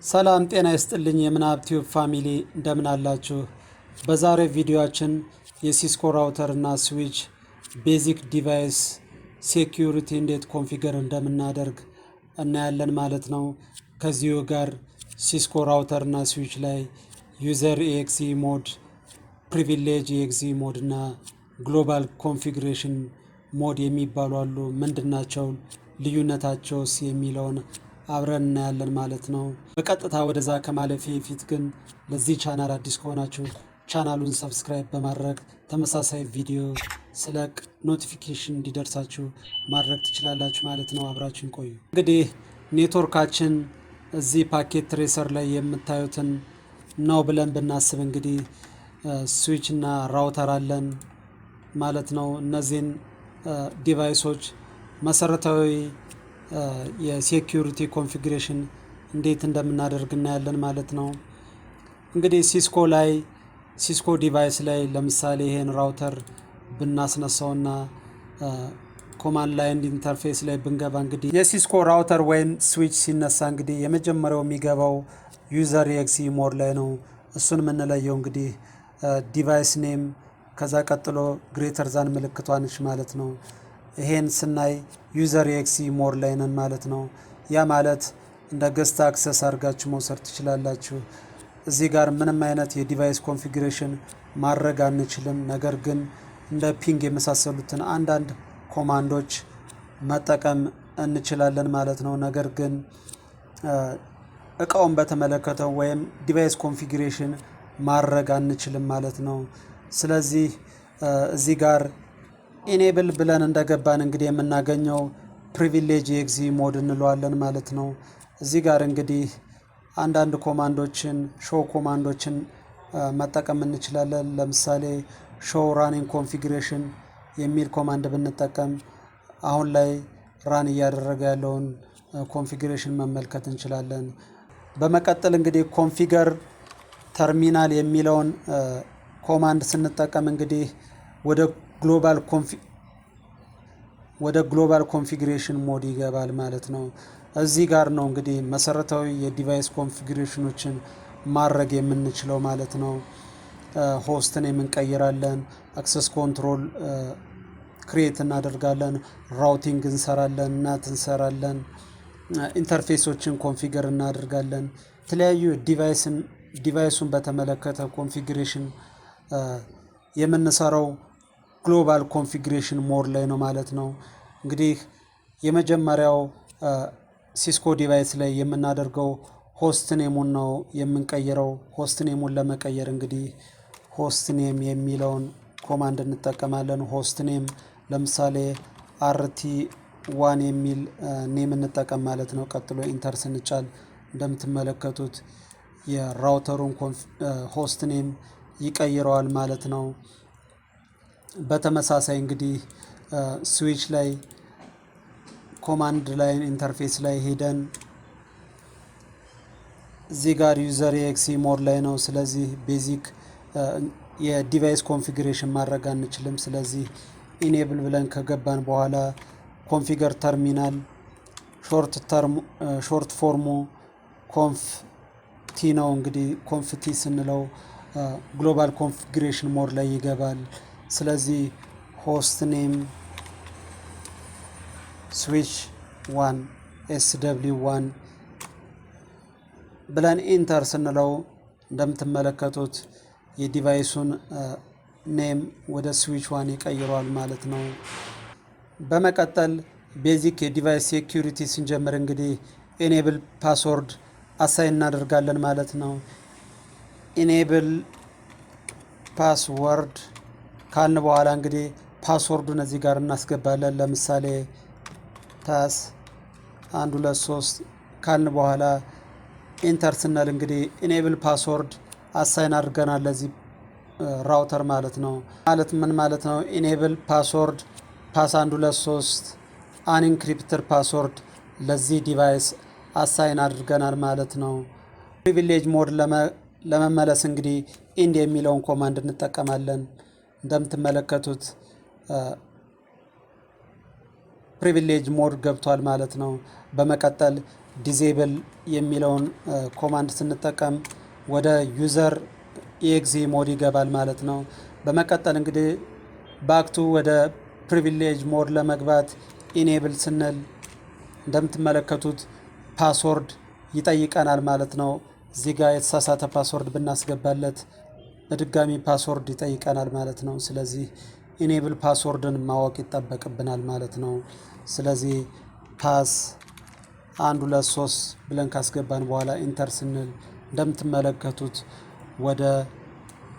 ሰላም ጤና ይስጥልኝ የምናብ ቲዩብ ፋሚሊ እንደምን አላችሁ? በዛሬው ቪዲዮአችን የሲስኮ ራውተር እና ስዊች ቤዚክ ዲቫይስ ሴኩሪቲ እንዴት ኮንፊገር እንደምናደርግ እናያለን ማለት ነው። ከዚሁ ጋር ሲስኮ ራውተር እና ስዊች ላይ ዩዘር ኤክሲ ሞድ፣ ፕሪቪሌጅ ኤክሲ ሞድ እና ግሎባል ኮንፊግሬሽን ሞድ የሚባሉ አሉ። ምንድናቸው ልዩነታቸውስ የሚለውን አብረን እናያለን ማለት ነው። በቀጥታ ወደዛ ከማለፌ ፊት ግን ለዚህ ቻናል አዲስ ከሆናችሁ ቻናሉን ሰብስክራይብ በማድረግ ተመሳሳይ ቪዲዮ ስለቅ ኖቲፊኬሽን እንዲደርሳችሁ ማድረግ ትችላላችሁ ማለት ነው። አብራችሁን ቆዩ። እንግዲህ ኔትወርካችን እዚህ ፓኬት ትሬሰር ላይ የምታዩትን ነው ብለን ብናስብ እንግዲህ ስዊች እና ራውተር አለን ማለት ነው። እነዚህን ዲቫይሶች መሰረታዊ የሴኩሪቲ ኮንፊግሬሽን እንዴት እንደምናደርግ እናያለን ማለት ነው። እንግዲህ ሲስኮ ዲቫይስ ላይ ለምሳሌ ይሄን ራውተር ብናስነሳውና ኮማንድ ላይን ኢንተርፌስ ላይ ብንገባ እንግዲህ የሲስኮ ራውተር ወይም ስዊች ሲነሳ እንግዲህ የመጀመሪያው የሚገባው ዩዘር ኤክሲ ሞድ ላይ ነው። እሱን የምንለየው እንግዲህ ዲቫይስ ኔም ከዛ ቀጥሎ ግሬተር ዛን ምልክቷ ነች ማለት ነው። ይሄን ስናይ ዩዘር ኤክሲ ሞድ ላይ ነን ማለት ነው። ያ ማለት እንደ ገስት አክሰስ አድርጋችሁ መውሰድ ትችላላችሁ። እዚህ ጋር ምንም አይነት የዲቫይስ ኮንፊግሬሽን ማድረግ አንችልም። ነገር ግን እንደ ፒንግ የመሳሰሉትን አንዳንድ ኮማንዶች መጠቀም እንችላለን ማለት ነው። ነገር ግን እቃውን በተመለከተው ወይም ዲቫይስ ኮንፊግሬሽን ማድረግ አንችልም ማለት ነው። ስለዚህ እዚህ ጋር ኢኔብል ብለን እንደገባን እንግዲህ የምናገኘው ፕሪቪሌጅ ኤክሲ ሞድ እንለዋለን ማለት ነው። እዚህ ጋር እንግዲህ አንዳንድ ኮማንዶችን ሾው ኮማንዶችን መጠቀም እንችላለን። ለምሳሌ ሾው ራኒንግ ኮንፊግሬሽን የሚል ኮማንድ ብንጠቀም አሁን ላይ ራን እያደረገ ያለውን ኮንፊግሬሽን መመልከት እንችላለን። በመቀጠል እንግዲህ ኮንፊገር ተርሚናል የሚለውን ኮማንድ ስንጠቀም እንግዲህ ወደ ግሎባል ኮንፊግሬሽን ሞድ ይገባል ማለት ነው። እዚህ ጋር ነው እንግዲህ መሰረታዊ የዲቫይስ ኮንፊግሬሽኖችን ማድረግ የምንችለው ማለት ነው። ሆስትን የምንቀይራለን፣ አክሰስ ኮንትሮል ክሬት እናደርጋለን፣ ራውቲንግ እንሰራለን፣ ናት እንሰራለን፣ ኢንተርፌሶችን ኮንፊገር እናደርጋለን። የተለያዩ ዲቫይሱን በተመለከተ ኮንፊግሬሽን የምንሰራው ግሎባል ኮንፊግሬሽን ሞድ ላይ ነው ማለት ነው። እንግዲህ የመጀመሪያው ሲስኮ ዲቫይስ ላይ የምናደርገው ሆስት ኔሙን ነው የምንቀይረው። ሆስት ኔሙን ለመቀየር እንግዲህ ሆስት ኔም የሚለውን ኮማንድ እንጠቀማለን። ሆስት ኔም ለምሳሌ አርቲ ዋን የሚል ኔም እንጠቀም ማለት ነው። ቀጥሎ ኢንተር ስንጫል እንደምትመለከቱት የራውተሩን ሆስት ኔም ይቀይረዋል ማለት ነው። በተመሳሳይ እንግዲህ ስዊች ላይ ኮማንድ ላይን ኢንተርፌስ ላይ ሄደን እዚህ ጋር ዩዘር ኤክሲ ሞድ ላይ ነው። ስለዚህ ቤዚክ የዲቫይስ ኮንፊግሬሽን ማድረግ አንችልም። ስለዚህ ኢኔብል ብለን ከገባን በኋላ ኮንፊገር ተርሚናል ሾርት ፎርሙ ኮንፍ ቲ ነው። እንግዲህ ኮንፍ ቲ ስንለው ግሎባል ኮንፊግሬሽን ሞድ ላይ ይገባል። ስለዚህ ሆስት ኔም ስዊች 1 SW1 ብለን ኢንተር ስንለው እንደምትመለከቱት የዲቫይሱን ኔም ወደ ስዊች 1 ይቀይረዋል ማለት ነው። በመቀጠል ቤዚክ የዲቫይስ ሴኩሪቲ ስንጀምር እንግዲህ ኢኔብል ፓስወርድ አሳይን እናደርጋለን ማለት ነው። ኢኔብል ፓስወርድ ካልን በኋላ እንግዲህ ፓስወርዱን እዚህ ጋር እናስገባለን። ለምሳሌ ፓስ 1 2 3 ካልን በኋላ ኢንተር ስንል እንግዲህ ኢኔብል ፓስወርድ አሳይን አድርገናል ለዚህ ራውተር ማለት ነው። ማለት ምን ማለት ነው? ኢኔብል ፓስወርድ ፓስ 1 2 3 አንኢንክሪፕትድ ፓስወርድ ለዚህ ዲቫይስ አሳይን አድርገናል ማለት ነው። ፕሪቪሌጅ ሞድ ለመመለስ እንግዲህ ኢንድ የሚለውን ኮማንድ እንጠቀማለን። እንደምትመለከቱት ፕሪቪሌጅ ሞድ ገብቷል ማለት ነው። በመቀጠል ዲዜብል የሚለውን ኮማንድ ስንጠቀም ወደ ዩዘር ኤግዚ ሞድ ይገባል ማለት ነው። በመቀጠል እንግዲህ ባክቱ ወደ ፕሪቪሌጅ ሞድ ለመግባት ኢኔብል ስንል እንደምትመለከቱት ፓስወርድ ይጠይቀናል ማለት ነው። እዚህ ጋር የተሳሳተ ፓስወርድ ብናስገባለት በድጋሚ ፓስወርድ ይጠይቀናል ማለት ነው። ስለዚህ ኢኔብል ፓስወርድን ማወቅ ይጠበቅብናል ማለት ነው። ስለዚህ ፓስ 1 2 3 ብለን ካስገባን በኋላ ኢንተር ስንል እንደምትመለከቱት ወደ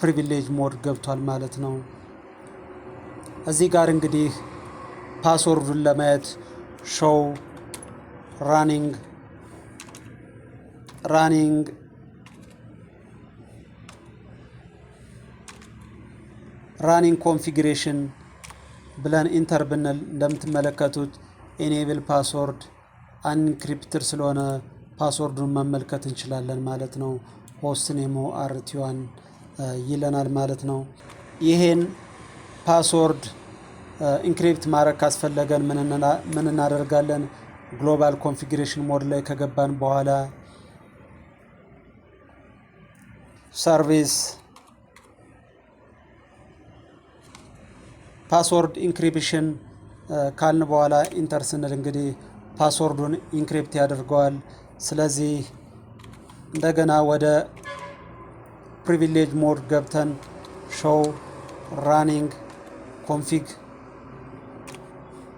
ፕሪቪሌጅ ሞድ ገብቷል ማለት ነው። እዚህ ጋር እንግዲህ ፓስወርዱን ለማየት ሾው ራኒንግ ኮንፊግሬሽን ብለን ኢንተር ብንል እንደምትመለከቱት ኢኔብል ፓስወርድ አንኢንክሪፕትድ ስለሆነ ፓስወርዱን መመልከት እንችላለን ማለት ነው። ሆስት ኔሙ rt1 ይለናል ማለት ነው። ይሄን ፓስወርድ ኢንክሪፕት ማድረግ ካስፈለገን ምን እናደርጋለን? ግሎባል ኮንፊግሬሽን ሞድ ላይ ከገባን በኋላ ሰርቪስ ፓስወርድ ኢንክሪፕሽን ካልን በኋላ ኢንተር ስንል እንግዲህ ፓስወርዱን ኢንክሪፕት ያደርገዋል። ስለዚህ እንደገና ወደ ፕሪቪሌጅ ሞድ ገብተን ሾው ራኒንግ ኮንፊግ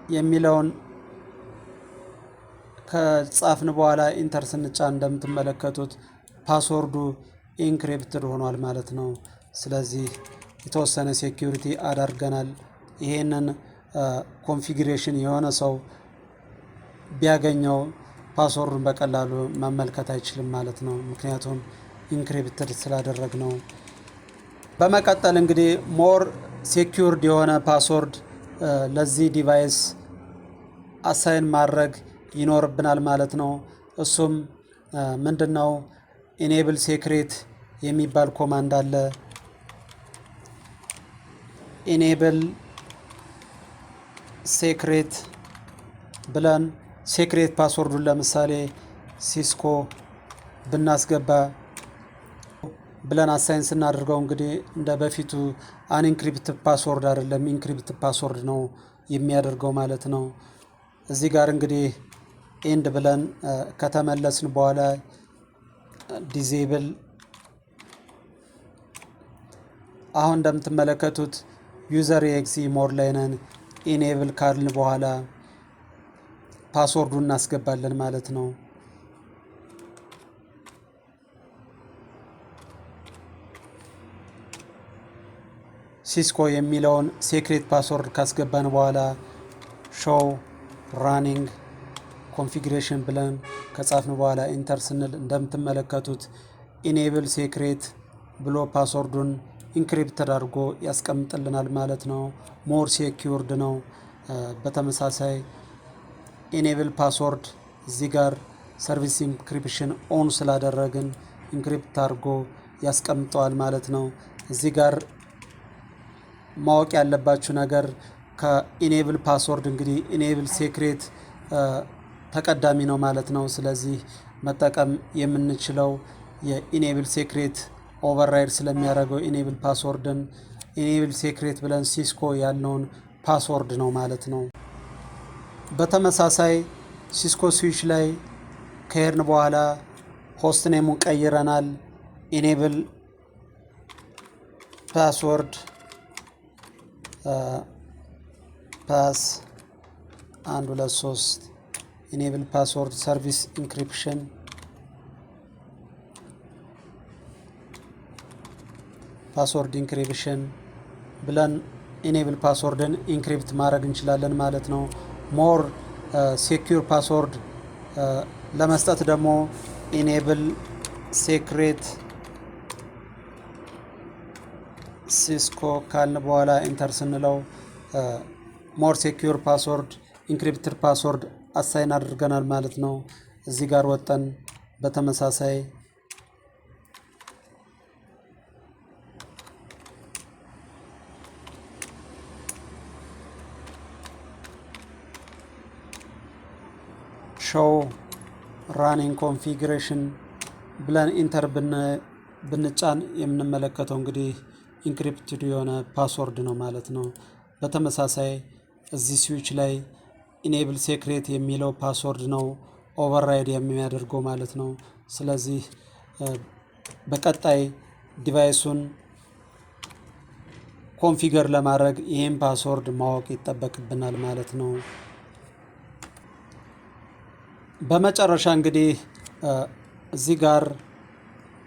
የሚለውን ከጻፍን በኋላ ኢንተር ስንጫን እንደምትመለከቱት ፓስወርዱ ኢንክሪፕትድ ሆኗል ማለት ነው። ስለዚህ የተወሰነ ሴኪዩሪቲ አዳርገናል። ይሄንን ኮንፊግሬሽን የሆነ ሰው ቢያገኘው ፓስወርዱን በቀላሉ መመልከት አይችልም ማለት ነው፣ ምክንያቱም ኢንክሪፕትድ ስላደረግነው። በመቀጠል እንግዲህ ሞር ሴኪዩርድ የሆነ ፓስወርድ ለዚህ ዲቫይስ አሳይን ማድረግ ይኖርብናል ማለት ነው። እሱም ምንድነው? ኢኔብል ሴክሬት የሚባል ኮማንድ አለ። ኢኔብል ሴክሬት ብለን ሴክሬት ፓስወርዱን ለምሳሌ ሲስኮ ብናስገባ ብለን አሳይን ስናደርገው እንግዲህ እንደ በፊቱ አንኢንክሪፕትድ ፓስወርድ አይደለም፣ ኢንክሪፕትድ ፓስወርድ ነው የሚያደርገው ማለት ነው። እዚህ ጋር እንግዲህ ኤንድ ብለን ከተመለስን በኋላ ዲዜብል አሁን እንደምትመለከቱት ዩዘር ኤግዚ ሞድ ላይ ነን። ኢኔብል ካልን በኋላ ፓስወርዱን እናስገባለን ማለት ነው። ሲስኮ የሚለውን ሴክሬት ፓስወርድ ካስገባን በኋላ ሾው ራኒንግ ኮንፊግሬሽን ብለን ከጻፍን በኋላ ኢንተር ስንል እንደምትመለከቱት ኢኔብል ሴክሬት ብሎ ፓስወርዱን ኢንክሪፕትድ አድርጎ ያስቀምጥልናል ማለት ነው። ሞር ሴኪዩርድ ነው። በተመሳሳይ ኢኔብል ፓስወርድ እዚህ ጋር ሰርቪስ ኢንክሪፕሽን ኦን ስላደረግን ኢንክሪፕት አድርጎ ያስቀምጠዋል ማለት ነው። እዚህ ጋር ማወቅ ያለባችሁ ነገር ከኢኔብል ፓስወርድ እንግዲህ ኢኔብል ሴክሬት ተቀዳሚ ነው ማለት ነው። ስለዚህ መጠቀም የምንችለው የኢኔብል ሴክሬት ኦቨርራይድ ስለሚያደርገው ኢኔብል ፓስወርድን ኢኔብል ሴክሬት ብለን ሲስኮ ያልነውን ፓስወርድ ነው ማለት ነው። በተመሳሳይ ሲስኮ ስዊች ላይ ከሄድን በኋላ ሆስት ኔሙን ቀይረናል። ኢኔብል ፓስወርድ ፓስ 1 2 3 ኢኔብል ፓስወርድ ሰርቪስ ኢንክሪፕሽን ፓስወርድ ኢንክሪፕሽን ብለን ኢኔብል ፓስወርድን ኢንክሪፕት ማድረግ እንችላለን ማለት ነው። ሞር ሴኪዩር ፓስወርድ ለመስጠት ደግሞ ኢኔብል ሴክሬት ሲስኮ ካልን በኋላ ኢንተር ስንለው ሞር ሴኪዩር ፓስወርድ ኢንክሪፕትድ ፓስወርድ አሳይን አድርገናል ማለት ነው። እዚህ ጋር ወጠን በተመሳሳይ ሾው ራኒንግ ኮንፊግሬሽን ብለን ኢንተር ብንጫን የምንመለከተው እንግዲህ ኢንክሪፕትድ የሆነ ፓስወርድ ነው ማለት ነው። በተመሳሳይ እዚህ ስዊች ላይ ኢኔብል ሴክሬት የሚለው ፓስወርድ ነው ኦቨርራይድ የሚያደርገው ማለት ነው። ስለዚህ በቀጣይ ዲቫይሱን ኮንፊገር ለማድረግ ይህን ፓስወርድ ማወቅ ይጠበቅብናል ማለት ነው። በመጨረሻ እንግዲህ እዚህ ጋር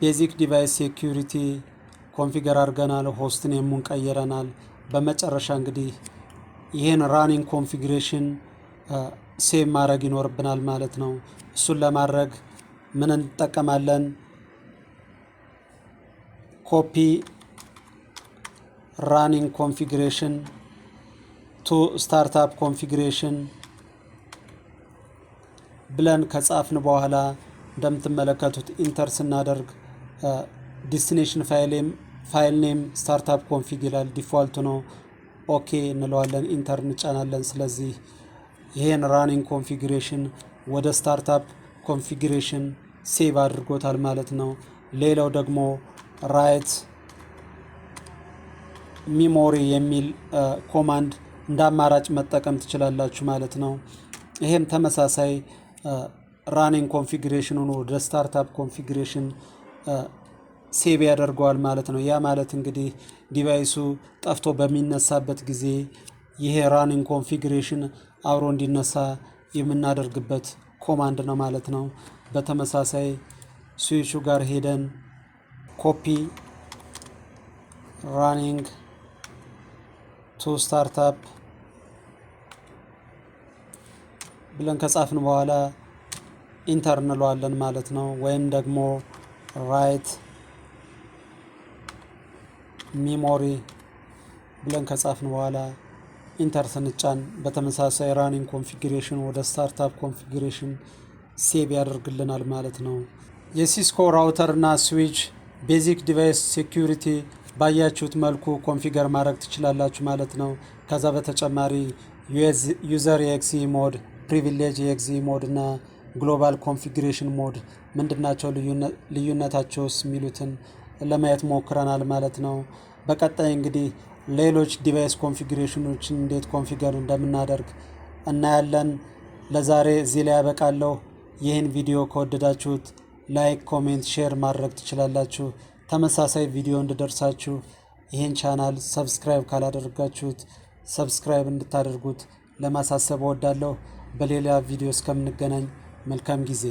ቤዚክ ዲቫይስ ሴኩሪቲ ኮንፊገር አድርገናል፣ ሆስት ኔሙን ቀይረናል። በመጨረሻ እንግዲህ ይህን ራኒንግ ኮንፊግሬሽን ሴቭ ማድረግ ይኖርብናል ማለት ነው። እሱን ለማድረግ ምን እንጠቀማለን? ኮፒ ራኒንግ ኮንፊግሬሽን ቱ ስታርታፕ ኮንፊግሬሽን ብለን ከጻፍን በኋላ እንደምትመለከቱት ኢንተር ስናደርግ ዲስቲኔሽን ፋይል ኔም ስታርታፕ ኮንፊግ ይላል። ዲፋልት ነው። ኦኬ እንለዋለን፣ ኢንተር እንጫናለን። ስለዚህ ይሄን ራኒንግ ኮንፊግሬሽን ወደ ስታርታፕ ኮንፊግሬሽን ሴቭ አድርጎታል ማለት ነው። ሌላው ደግሞ ራይት ሚሞሪ የሚል ኮማንድ እንደ አማራጭ መጠቀም ትችላላችሁ ማለት ነው። ይሄም ተመሳሳይ ራኒንግ ኮንፊግሬሽኑን ወደ ስታርታፕ ኮንፊግሬሽን ሴቭ ያደርገዋል ማለት ነው። ያ ማለት እንግዲህ ዲቫይሱ ጠፍቶ በሚነሳበት ጊዜ ይሄ ራኒንግ ኮንፊግሬሽን አብሮ እንዲነሳ የምናደርግበት ኮማንድ ነው ማለት ነው። በተመሳሳይ ስዊቹ ጋር ሄደን ኮፒ ራኒንግ ቱ ስታርታፕ ብለን ከጻፍን በኋላ ኢንተር እንለዋለን ማለት ነው። ወይም ደግሞ ራይት ሚሞሪ ብለን ከጻፍን በኋላ ኢንተር ስንጫን በተመሳሳይ ራኒንግ ኮንፊግሬሽን ወደ ስታርታፕ ኮንፊግሬሽን ሴቭ ያደርግልናል ማለት ነው። የሲስኮ ራውተር እና ስዊች ቤዚክ ዲቫይስ ሴኩሪቲ ባያችሁት መልኩ ኮንፊገር ማድረግ ትችላላችሁ ማለት ነው። ከዛ በተጨማሪ ዩዘር ኤክሲ ሞድ፣ ፕሪቪሌጅ ኤክሲ ሞድ እና ግሎባል ኮንፊግሬሽን ሞድ ምንድናቸው፣ ልዩነታቸውስ የሚሉትን ለማየት ሞክረናል ማለት ነው። በቀጣይ እንግዲህ ሌሎች ዲቫይስ ኮንፊግሬሽኖችን እንዴት ኮንፊገር እንደምናደርግ እናያለን። ለዛሬ እዚህ ላይ ያበቃለሁ። ይህን ቪዲዮ ከወደዳችሁት ላይክ፣ ኮሜንት፣ ሼር ማድረግ ትችላላችሁ። ተመሳሳይ ቪዲዮ እንድደርሳችሁ ይህን ቻናል ሰብስክራይብ ካላደረጋችሁት ሰብስክራይብ እንድታደርጉት ለማሳሰብ እወዳለሁ። በሌላ ቪዲዮ እስከምንገናኝ መልካም ጊዜ